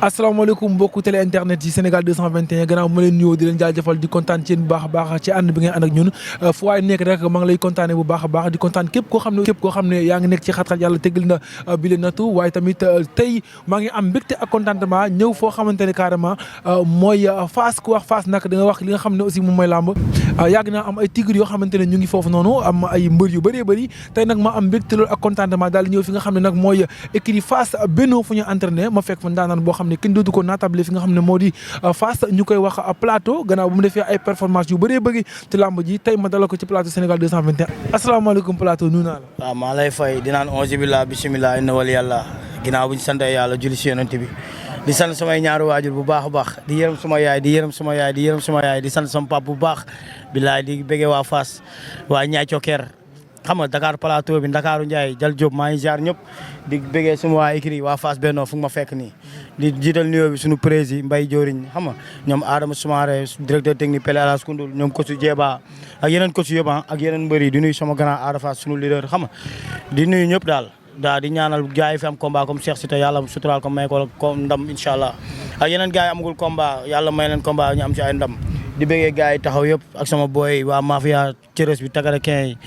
asalaamaaleykum mbokku télé internet yi Sénégal 221 gannaaw ma leen nuyoo di leen jaajëfal di kontaan ci yéen bu baax a baax ci ànd bi ngeen ànd ak ñun fu waay nekk rek maa ngi lay kontaane bu baax a baax di kontaan képp koo xam ne yaa ngi nekk ci xat-xat yàlla tegal na bi leen natu waaye tamit tey maa ngi am mbégte ak contentement ñëw foo xamante ne carrément mooy Fass ku wax Fass nag da nga wax li nga xam ne aussi moom mooy làmb yàgg naa am ay tigre yoo xamante ne ñu ngi foofu noonu am ay mbër yu bëree bëri tey nag ma am mbégte loolu ak contentement daal di ñëw fi nga xam ne nag mooy écurie Fass Benno fu ñu entraîné ma fekk fa ndaanaan boo xam ne kenn dootu ko naatable fi nga xam ne moo di Fass ñu koy wax plateau gannaaw bu mu defee ay performance yu bëree bëri ci làmb ji tey ma dalal ko ci plateau Sénégal 221 asalaamaaleykum plateau nuyu naa la. waaw maa lay fay di naan onze billah bisimilah inna wali yàlla ginnaaw bu ñu sant yàlla julli si yonent bi di sant samay ñaari waajur bu baax a baax di yërëm suma yaay di yërëm suma yaay di yërëm suma yaay di sant sama pap bu baax bilaay di bëggee waa Fass waa Ñaay Cokkeer xam nga Dakar plateau bi Ndakaaru Ndiaye Jal Diop maa ngi jaar ñëpp di bëggee suma waa écrit waa Fass Benno fu ma fekk nii di jiital nuyoo bi suñu président Mbaye Diorigne xam nga ñoom Adama Soumaré directeur technique Pele Alas Koundoul ñoom coach Jeeba ak yeneen coach yëpp ak yeneen mbër yi di nuyu sama grand Ada Fass suñu leader xam nga di nuyu ñëpp daal di ñaanal gars yi fi am combat comme Cheikh Cité yàlla suturaal ko may ko ndam incha allah ak yeneen gars yi amagul combat yàlla may leen combat ñu am ci ay ndam di bëggee gars yi taxaw yëpp ak sama boy waa mafia cërës bi tagara kin yi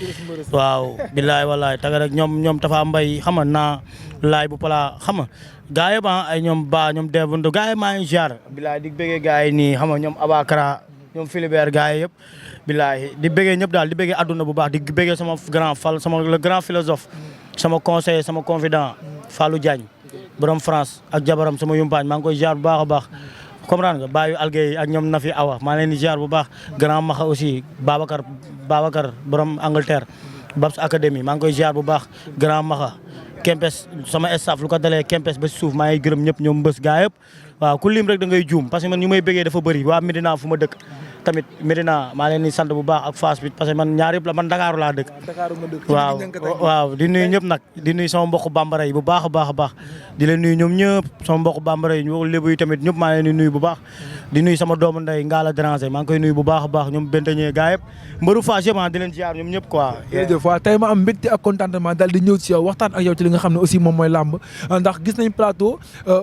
waaw billaay wallaay tagara ñoom Tafa Mbay xam nga naa laay bu pala xam nga gars yëpp ay ñoom ba ñoom devundo gars yi maa ngi jaar billaay di bëggee gars yi nii xam nga ñoom Abakara ñoom Philibert gars yi yëpp billaay di bëggee ñëpp daal di bëggee adduna bu baax di bëggee sama grand fall sama le grand philosophe sama conseiller sama confident Fallou Diagne borom France ak jabaram sama yumpaañ maa ngi koy jaar bu baax a baax comprendre nga bàyyi algey ak ñoom Nafi Awa maa leen di jaar bu baax grand maxa aussi Babacar borom Angleterre Babs Académie maa ngi koy jaar bu baax grand maxa Kempes sama staff lu ko dalee Kempes ba si suuf maa ngi gërëm ñëpp ñoom mbës gaa yëpp waaw ku lim rek da ngay juum parce que man ñu may bëggee dafa bëri waa Medina fu ma dëkk tamit Medina maa leen di sant bu baax ak Fass bi parce que man ñaar yëpp la man Dakar laa dëkk waaw di nuyu ñëpp nag di nuyu sama mbokk bambara yi bu baax a baax a baax di leen nuyu ñoom ñëpp sama mbokk bambara yi ñu lébu yi tamit ñëpp maa leen di nuyu bu baax di nuyu sama doomu ndey Ngala Déranger maa ngi koy nuyu bu baax a baax ñoom benteñee gaa yëpp mbëru Fass yëpp di leen ziar ñoom ñëpp quoi jërëjëf waaw tey ma am mbégte ak contentement daal di ñëw ci yow waxtaan ak yow ci li nga xam ne aussi moom mooy làmb ndax gis nañ plateau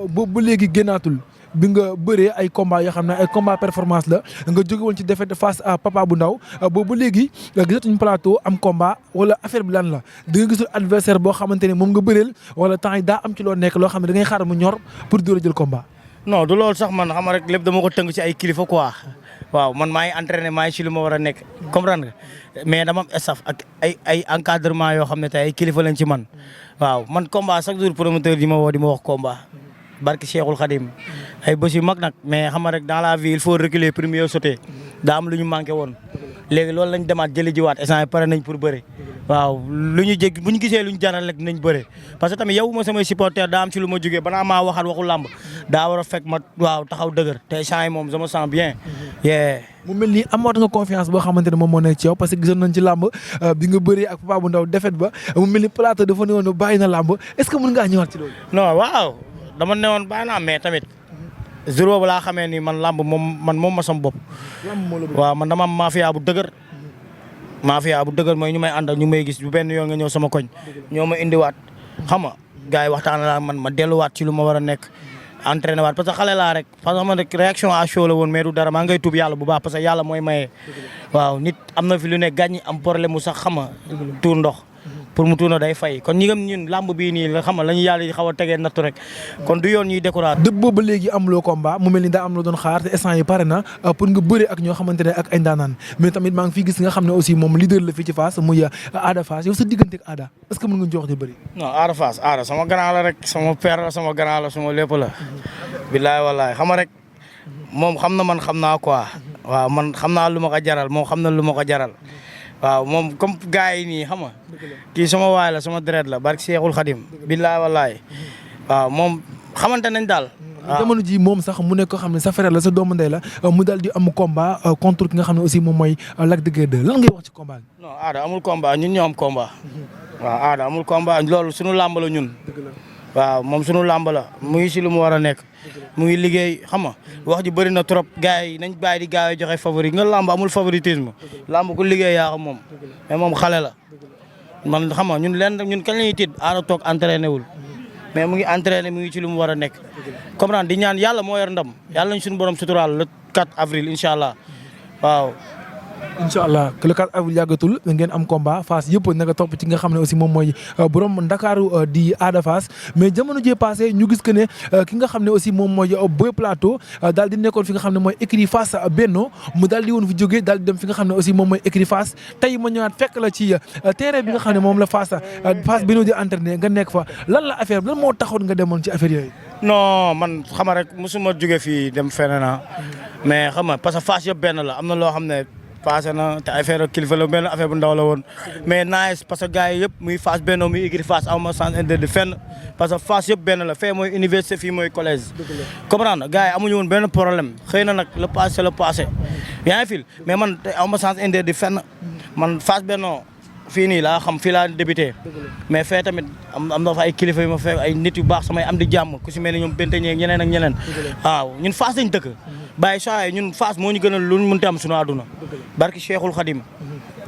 boobu ba léegi génnaatul bi nga bëree ay combat yoo xam ne ay combat performance la nga jóge woon ci défaite face à Papa bu ndaw boobu léegi gisatuñu plateau am combat wala affaire bi lan la da nga gisul adversaire boo xamante ne moom nga bëreel wala temps yi daa am ci loo nekk loo xam ne da ngay xaar mu ñor pour door a jël combat. non du loolu sax man xam rek lépp dama ko tënk ci ay kilifa quoi waaw man maa ngi entraîné maa ngi ci lu ma war a nekk comprendre nga mais dama am staff ak ay encadrement yoo xam ne tey ay kilifa lañ ci man waaw man combat chaque jour promoteur di ma woo di ma wax combat. barki Cheikhul Khadim ay bés yu mag nag mais xam nga rek dans la vie il faut reculer premier sauter daa am lu ñu manqué woon léegi loolu lañ demaat jëli jiwaat instant yi pare nañ pour bëre waaw lu ñu jég bu ñu gisee lu ñu jaral rek dinañ bëre parce que tamit yow ma samay supporter daa am ci lu ma jógee banaa maa waxaat waxu làmb daa war a fekk ma waaw taxaw dëgër te instant yi moom je me sens bien mu mel ni amaat nga confiance boo xamante ne moom moo nekk ci yow parce que gisoon nañ ci làmb bi nga bëree ak Papa bu ndaw défaite ba mu mel ni plateau dafa ne woon bàyyi na làmb est-ce que mën ngaa ñëwaat ci loolu non waaw dama ne woon bàyyi naa mais tamit jour boobu laa xamee ni man làmb moom ma sama bopp waaw man dama am mafia bu dëgër mooy ñu may àndal ñu may gis bu benn yoon nga ñëw sama koñ ñoo ma indiwaat xam nga gars yi waxtaan la man ma delluwaat ci lu ma war a nekk entraîné waat parce que xale laa rek parce que man rek réaction à chaud la woon mais du dara maa ngay tuub yàlla bu baax parce que yàlla mooy maye waaw nit am na fi lu ne gàññi am problème mu sax xam nga tuur ndox pour mu tuuna day fay kon ñi ngam ñun làmb bii nii la xam nga la ñu yàlla yi xaw a tegee nattu rek kon du yoon ñuy découragé dëpp boobu ba léegi am loo combat mu mel ni daa am loo doon xaar te instant yi pare na pour nga bëri ak ñoo xamante ne ak ay ndaanaan mais tamit maa ngi fii gis nga xam ne aussi moom leader la fii ci Fass muy Ada Fass yow sa diggante ak Ada est-ce que mën nga jox di bëri non Ada Fass Ada sama grand la rek sama père la sama grand la sama lépp la bilaay wallaay xam nga rek moom xam na man xam naa quoi waaw man xam naa lu ma ko jaral moom xam na lu ma ko jaral waaw moom comme gars yi nii xam nga kii sama waay la sama deret la barke Seexul Xadim billaay wallaay waaw moom xamante nañ daal. jamono ji moom sax mu nekk ko xam ne sa frère la sa doomu ndey la mu daal di am combat contre ki nga xam ne aussi moom mooy Lac de Guiers 2 lan ngay wax ci combat bi. non Ada amul combat ñun ñoo am combat. waaw Ada amul combat loolu sunu làmb la ñun. waaw moom sunu làmb la mu ngi si lu mu war a nekk mu ngi liggéey xam nga wax ji bëri na trop gars yi nañ bàyyi di gaaw a joxe favori nga làmb amul favoritisme làmb ku liggéey yaa xam moom mais moom xale la man xam nga ñun leen ñun kañ la ñuy tiit Ada toog entraîné wul mais mu ngi entraîné mu ngi ci lu mu war a nekk comprendre di ñaan yàlla moo yor ndam yàlla nañ suñu borom suturaal le 4 avril incha allah waaw. incha allah le 4 avril yàggatul ngeen am combat Fass yëpp naka topp ci nga xam ne aussi moom mooy borom Ndakaaru di Ada Fass mais jamono jee passé ñu gis que ne ki nga xam ne aussi moom mooy Boy Plateau daal di nekkoon fi nga xam ne mooy écurie Fass Benno mu daal di woon fi jógee daal di dem fi nga xam ne aussi moom mooy écurie Fass tey ma ñëwaat fekk la ci terrain bi nga xam ne moom la Fass Benno di entraîné nga nekk fa lan la affaire bi lan moo taxoon nga demoon ci affaire yooyu. non man xama rek mosuma jóge fii dem feneen mais xam nga parce que Fass yëpp benn la am na loo xam ne passé na te affaire kilifa la benn affaire bu ndaw la woon mais nice parce que gars yi yëpp muy Fass Benno muy écurie Fass aw ma sens interdit fenn parce que Fass yëpp benn la fee mooy université fii mooy collège comprendre gars yi amuñu woon benn problème xëy na nag le passé c'est le passé yaa ngi fil mais man te aw ma sens interdit fenn man Fass Benno fii nii laa xam fii laa débuté mais fee tamit am na fa ay kilifa yu ma fekk ay nit yu baax samay am di jàmm ku si mel ni ñoom bente ñeeg ñeneen ak ñeneen waaw ñun Fass lañ dëkk bàyyi saa ñun Fass moo ñu gënal lu ñu mënti am suñu àdduna barki Cheikhul Khadim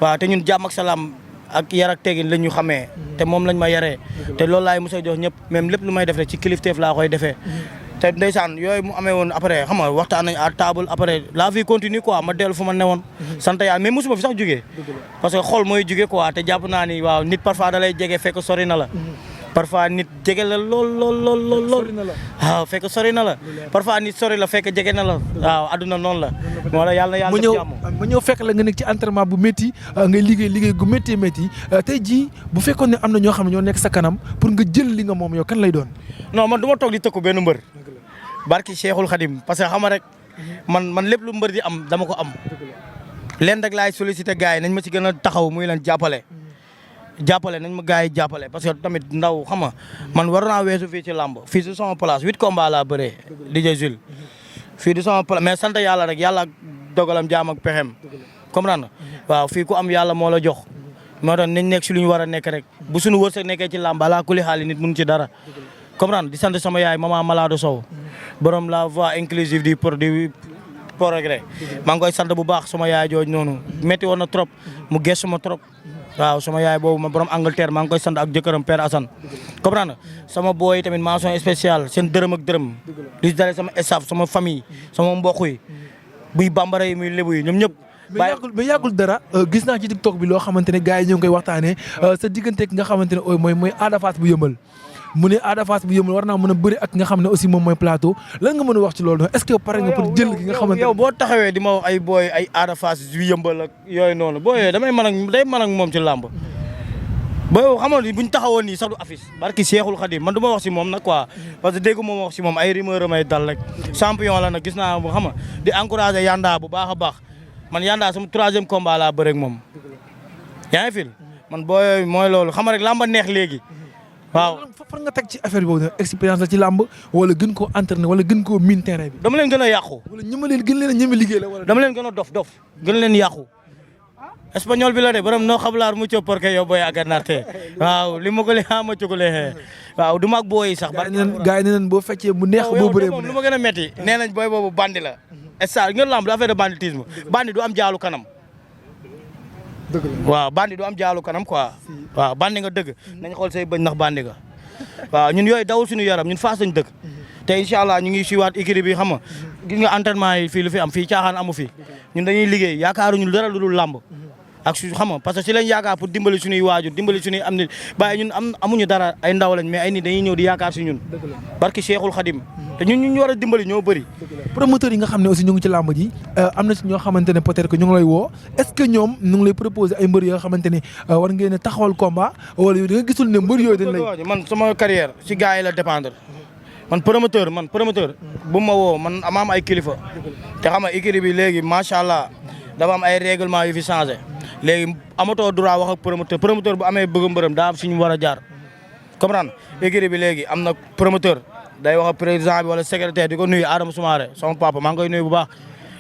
waaw te ñun jàmm ak salaam ak yar ak teggin lañ ñu xamee te moom lañ ma yaree te loolu laay mos a jox ñëpp même lépp lu may def rek ci kilifteef laa koy defee te ndeysaan yooyu mu amee woon après xam nga waxtaan nañ à table après la vie continue quoi ma dellu fu ma newoon sant yàlla mais mosuma fi sax jógee parce que xol mooy jógee quoi te jàpp naa ni waaw nit parfois da lay jege fekk sori na la parfois nit jege la lool waaw fekk sori na la parfois nit sori la fekk jege na la waaw adduna noonu la moo la yàlla na yàlla jàmm ma ñëw fekk la nga nekk ci entraînement bu métti ngay liggéey gu métti tey jii bu fekkoon ne am na ñoo xam ne ñoo nekk sa kanam pour nga jël li nga moom yow kan lay doon non man du ma toog di tëkku benn mbër barki Cheikhul Khadim parce que xam nga rek man lépp lu mbër di am dama ko am leen rek laay sollicité gars yi nañ ma ci gën a taxaw muy leen jàppale nañ ma gars yi jàppale parce que tamit ndaw xam nga man war naa weesu fii ci làmb fii du sama place 8 combats laa bëree DJ Jules fii du sama place mais sant yàlla rek yàlla ak dogalam jaam ak pexem comprendre waaw fii ku am yàlla moo la jox moo tax nañ nekk si lu ñu war a nekk rek bu suñu wërsëg nekkee ci làmb alaa kuli xaali nit mun ci dara comprendre di sant sama yaay maman Malado Sow borom la voix inclusive du progrès maa ngi koy sant bu baax sama yaay jooj noonu métti woon na trop mu gëstu ma trop waaw sama yaay boobu ma borom Angleterre maa ngi koy sant ak jëkkëram Père Assane comprendre sama booy tamit mention spéciale seen dërëm ak dërëm li dale sama staff sama famille sama mbokk yi buy bambara yi muy lébu yi ñoom ñëpp mais yàggul dara gis naa ci TikTok bi loo xamante ne gars yi ñoo ngi koy waxtaanee sa diggante ki nga xamante ne mooy Ada Fass bu yëmbal mu ne Ada Fass bu yëmbal war naa mën a bëri ak nga xam ne aussi moom mooy plateau lan nga mën a wax ci loolu noonu est-ce que pare nga pour jël ki nga xamante ne yow boo taxawee di ma wax ay booy ay Ada Fass bu yëmbal ak yooyu noonu booy yooyu day mën ak moom ci làmb booy xamoon ni buñ taxawoon nii sax du affiche barki Cheikhul Khadim man du ma wax si moom nag quoi parce que dégg moom wax si moom ay rumeur may dal rek champion la nag gis naa bu xam nga di encourager Yanda bu baax a baax man Yanda sama 3e combat laa bëre ak moom yaa ngi fil man booy mooy loolu xam nga rek làmba neex léegi waaw fan nga teg ci affaire boobu expérience la ci làmb wala gën koo entraîner wala gën koo miin terrain bi dama leen gën a yàqu wala gën leen a ñeme liggéey la wala dama leen gën a dof gën leen yàqu espagnol bi la de borom no xablaar mucho porque yow booy a ganarte waaw li ma ko li ama cugule waaw du mag booy sax gars yi ne leen boo feccee mu neex boo bëree mu lu ma gën a metti nee nañ booy boobu bandi la esta ngeen lamb du affaire de banditisme bandi du am jaalu kanam waaw bandi du am jaalu kanam quoi waaw bandi nga dëgg nañ xool say bëñ ndax bandi nga waaw ñun yooyu dawul suñu yaram ñun Fass lañ dëkk te incha allah ñu ngi siwaat équipe bi xam nga gis nga entraînement yi fii lu fi am fii caaxaan amu fi ñun dañuy liggéey yaakaaruñu dara lu dul lamb ak su xam nga parce que si lañ yaakaar pour dimbali suñuy waajur dimbali suñuy am ni bàyyi ñun amuñu dara ay ndaw lañ mais ay nit dañuy ñëw di yaakaar si ñun barki Cheikhul Khadim te ñun ñu war a dimbali ñoo bëri promoteurs yi nga xam ne aussi ñu ngi ci làmb ji am na si ñoo xamante ne peut-être que ñu ngi lay woo est-ce que ñoom ñu ngi lay proposer ay mbër yoo xamante ne war ngeen a taxawal combat wala yow da nga gisul ne mbër yooyu dañ lay man sama carrière si gars yi la dépendre man promoteur bu ma woo man ama am ay kilifa te xam nga équipe bi léegi macha allah dafa am ay règlement yu fi changé léegi amatoo droit wax ak promoteur bu amee bëgg mbërëm daa am suñu war a jaar comprendre écurie bi léegi am na promoteur day wax ak président bi wala secrétaire di ko nuyu Adama Soumaré sama papa maa ngi koy nuyu bu baax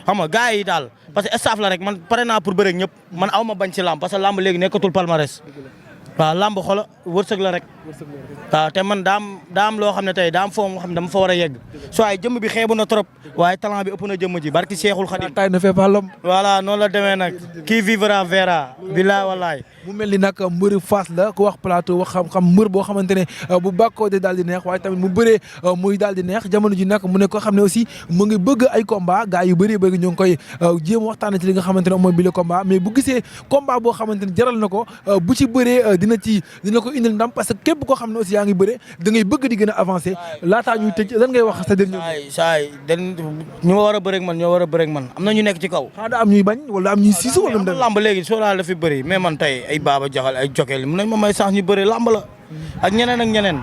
xam nga gars yi daal parce que staff la rek man pare naa pour bëre ak ñëpp man aw ma bañ ci lamb parce que lamb léegi nekkatul palmarès waaw lamb xola wërsëg la rek. waaw te man daa am loo xam ne tey daa am foo xam ne dama fa war a yegg soo ay jëmm bi xeebu na trop waaye talent bi ëpp na jëmm ji barki Seexul Xadim. taille ne fait pas l'homme. voilà noonu la demee nag qui vivra verra bilaay walaay. mu mel ni nag mbëri Fass la ku wax plateau wax xam-xam mbër boo xamante ne bu bàkkoo de daal di neex waaye tamit mu bëree muy daal di neex jamono ji nag mu ne ko xam ne aussi mu ngi bëgg ay combat gars yu bëri bëgg ñu ngi koy jéem waxtaan ci li nga xamante ne mooy bile combat mais bu gisee combat boo xamante ne jaral na ko bu ci bëree dina ko indil ndam parce que képp koo xam ne aussi yaa ngi bëre da ngay bëgg di gën a avancé laataa ñuy tëj lan ngay wax sa dernier. saay ñu war a bëreeg man ñoo war a bëreeg man am na ñu nekk ci kaw. xanaa daa am ñuy bañ wala am ñuy siisu wala mu dem lamb léegi soo laal la fi bëri mais man tey ay baaba jaxal ay jokeel mun nañ ma may sax ñu bëri lamb la ak ñeneen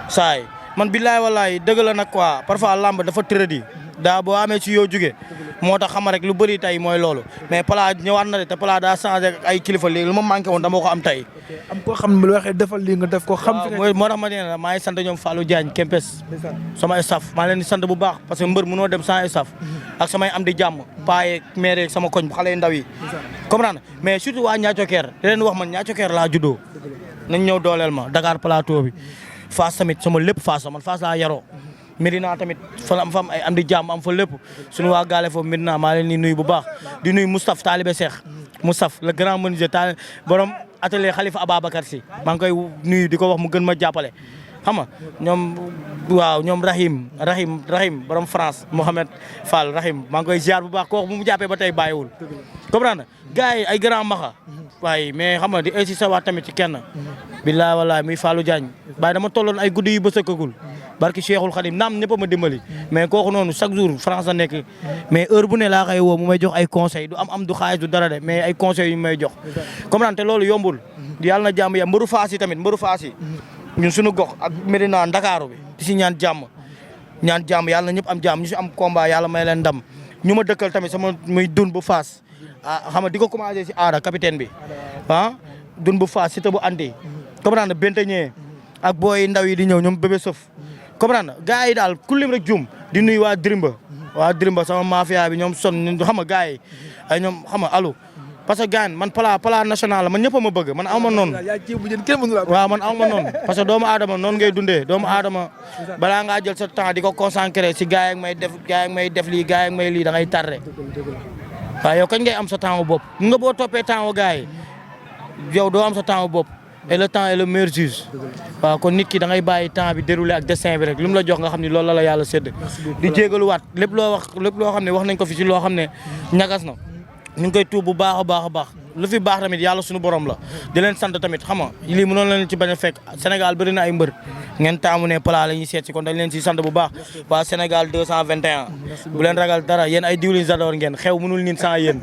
saay man billaay wallaay dëgg la nag quoi parfois lamb dafa tëradi daa boo amee ci yoo jóge moo tax xama rek lu bëri tey mooy loolu mais Pala ñëwaat na de te Pala daa changé ay kilifa léegi lu ma manqué woon dama ko am tey. am koo xam ne lu waxee defal lii nga def ko xam. moo tax ma ne maa ngi sant ñoom Fallou Diagne Kempes sama staff maa leen di sant bu baax parce que mbër mënoo dem sans staff ak samay am di jàmm paaye maire sama koñ xale yu ndaw yi comprendre mais surtout waa Niathio Kër di leen wax man Niathio Kër laa juddoo nañ ñëw dooleel ma Dakar Plateau bi Fass tamit sama lépp Fass man Fass laa yaroo Medina tamit fa am ay am di jàmm am fa lépp suñu waa gaale foofu Medina maa leen di nuyu bu baax di nuyu Moustapha Talibé Cheikh Moustapha le grand menuisier borom atelier Khalifa Ababacar Sy maa ngi koy nuyu di ko wax mu gën ma jàppale xam nga ñoom Rahim borom France Mohamed Fall Rahim maa ngi koy ziar bu baax kooku bu mu jàppee ba tey bàyyiwul comprendre gars yi ay grand maxa waaye mais xam nga di insister waat tamit ci kenn billaay wallaay muy Fallou Diagne bàyyi dama tolloon ay guddi yu bësëkkagul barki Cheikhul Khadim naam ñëpp a ma dimbali mais kooku noonu chaque jour France la nekk mais heure bu ne laa koy woo mu may jox ay conseils du am du xaalis du dara de mais ay conseils yu may jox comprendre te loolu yombul yàlla na jàmm ya mbëru Fass yi tamit ñun suñu gox ak Medina Ndakaaru bi di si ñaan jàmm yàlla na ñëpp am jàmm ñu si am combat yàlla may leen ndam ñu ma dëkkal tamit sama muy dun bu Fass xam nga di ko commencé si aara capitaine bi dun bu Fass si te bu andi comprendre bente ñee ak booy ndaw yi di ñëw ñoom bébé sëf comprendre gars yi daal kullim rek jum di nuyu waa Drimba sama mafia bi ñoom son xam nga gars yi ay ñoom xam nga alu parce que gars man Pala national la man ñëpp a ma bëgg man aw ma noonu waaw man aw ma noonu parce que doomu aadama noonu ngay dundee doomu aadama balaa ngaa jël sa temps di ko concentré si gars yi may def lii gars yi may lii da ngay tardé waaw yow kañ ngay am sa temps bopp nga boo toppee temps gars yi yow doo am sa temps bopp et le temps est le meilleur juge waaw kon nit ki da ngay bàyyi temps bi déroulé ak destin bi rek lu mu la jox nga xam ni loolu la yàlla sédd di jégaluwaat lépp loo xam ne wax nañ ko fi ci loo xam ne ñagas na ñu ngi koy tuub bu baax a baax lu fi baax tamit yàlla suñu borom la di leen sant tamit xam nga lii mënoon leen ci bañ a fekk Sénégal bëri na ay mbër ngeen taamu ne Pala la ñuy seet si kon dañ leen si sant bu baax waa Sénégal 221 bu leen ragal dara yéen ay diwlin j'adore ngeen xew mënul nin sans yéen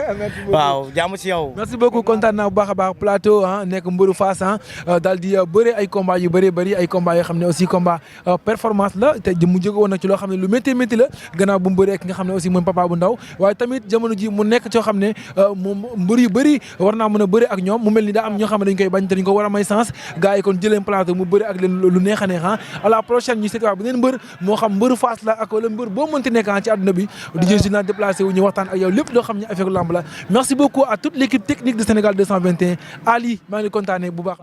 waaw jàmm si yow merci beaucoup kontaan naa bu baax a baax plateau nekk mbëru Fass daal di bëre ay combat yu bëri ay combat yoo xam ne aussi combat performance la te mu jóge woon nag ci loo xam ne lu métti la gannaaw bu mu bëree ki nga xam ne aussi mooy Papa bu Ndaw waaye tamit jamono ji mu nekk coo xam ne moom mbër yu bëri war naa mën a bëri ak ñoom mu mel ni daa am ñoo xam ne dañ koy bañ te dañ ko war a may sens gars yi kon jëleen plateau mu bëri ak leen lu neex a neex à la prochaine ñu seeti waa beneen mbër moo xam mbëru Fass la ak wala mbër boo mënti nekk ci àdduna bi di jël si naa déplacé wu ñu waxtaan ak yow lépp loo xam ne affaire lamb la merci beaucoup à toute l'équipe technique de Sénégal 221 Ali maa ngi kontaane bu baax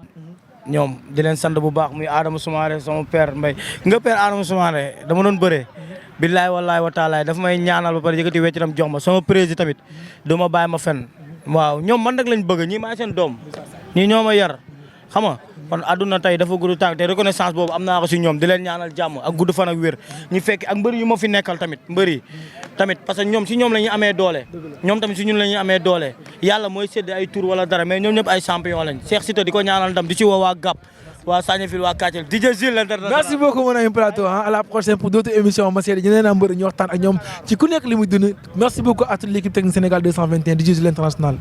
ñoom di leen sant bu baax muy Adama Soumaré sama père Mbaye nga père Adama Soumaré dama doon bëree billaay wallaay wa taalaay dafa may ñaanal ba pare yëkkati wecc tam jox ma sama président tamit du ma bàyyi ma fenn waaw ñoom man nag lañ bëgg ñii maa seen doom ñii ñoo ma yar xam nga kon àdduna tey dafa gudd tànk te reconnaissance boobu am naa ko si ñoom di leen ñaanal jàmm ak gudd fan ak wér ñu fekk ak mbëri yu ma fi nekkal tamit mbëri tamit parce que ñoom si ñoom la ñuy amee doole ñoom tamit si ñun la ñuy amee doole yàlla mooy sédd ay tour wala dara mais ñoom ñëpp ay champion lañ Cheikh Sita di ko ñaanal ndam di ci woo waa Gap waa Sagnefil waa Kathel DJ Gilles l'international. merci beaucoup mon ami plateau à la prochaine pour d'autres émissions ma seede ñeneen a mbëri ñu waxtaan ak ñoom ci ku nekk li muy dund merci beaucoup à toute l'équipe technique Sénégal 221 DJ Gilles l'international